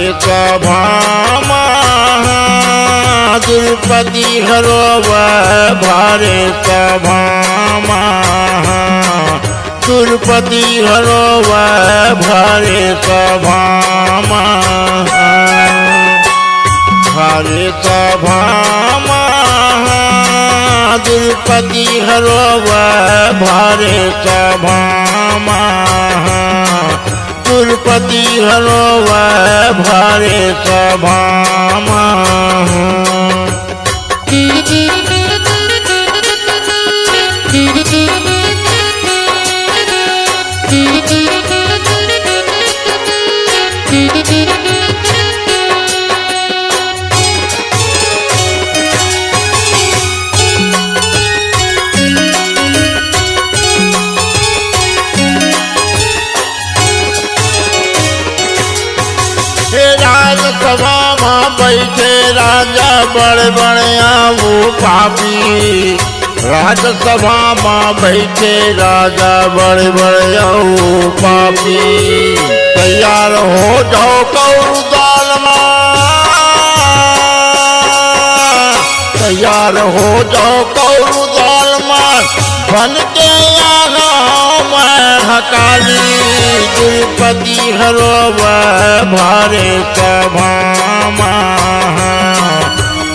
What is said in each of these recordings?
भारे सभा द्रुपदी हरो भारे सभा द्रुपदी हरो भारे सभा भारे सभा द्रुपदी हरो भारे सभा द्रुपदी हरो भारे सभा राजसभा में बैठे राजा बड़े बड़े वो पापी राजसभा में बैठे राजा बड़े बड़े वो पापी तैयार हो जाओ कौरु दाल तैयार हो जाओ कौरु दाल बन के हकाली द्रुपदी हरो भारे सभा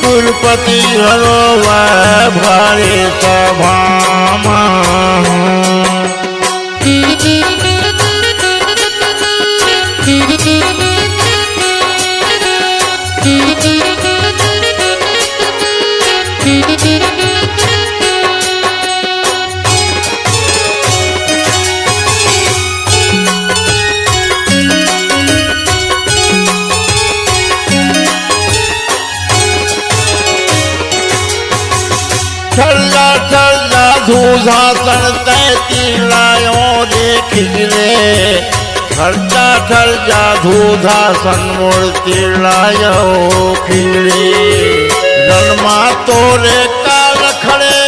द्रुपदी हरो भारे सभा चलना धूधासन तैतीलायो देखिले खर्चा खर्चा धूधासन मूर्ति लायो खिले जन्मा तोरे काल खड़े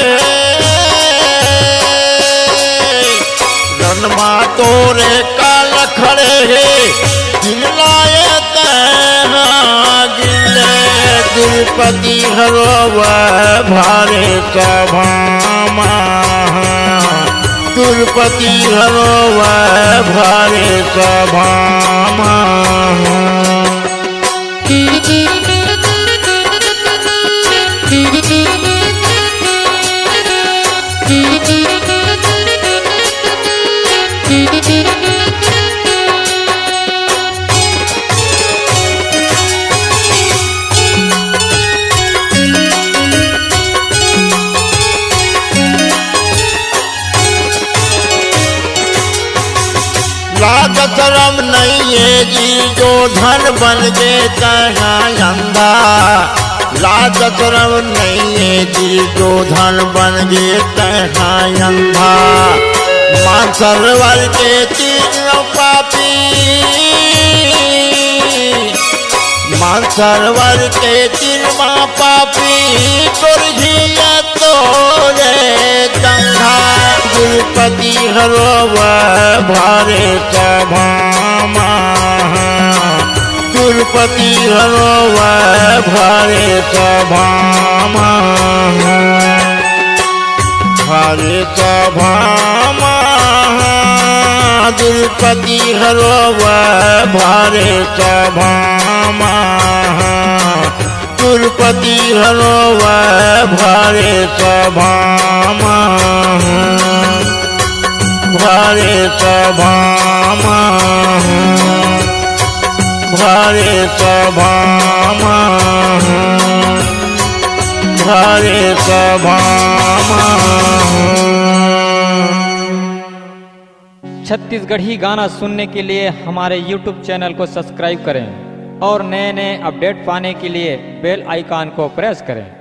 जन्मा तोरे काल खड़े गिलाए गिले द्रुपदी हरो भारे सभा द्रुपदी हरो भारे सभा लाज शरम नहीं है जी जो धन बन गए तहाँ अंधा लाज शरम नहीं है जी जो धन बन गए तहाँ अंधा मान सरवर के तीनों पापी मान सरवर के तीनों पापी तुरझिया तोरे गंगा द्रुपदी हरो भारे सभा द्रुपदी हरो भारे सभा भारे सभा द्रुपदी हरो भारे सभा द्रुपदी हरो भारे सभा भारे सभा भारे सभा भारे सभा। छत्तीसगढ़ी गाना सुनने के लिए हमारे YouTube चैनल को सब्सक्राइब करें और नए नए अपडेट पाने के लिए बेल आइकॉन को प्रेस करें।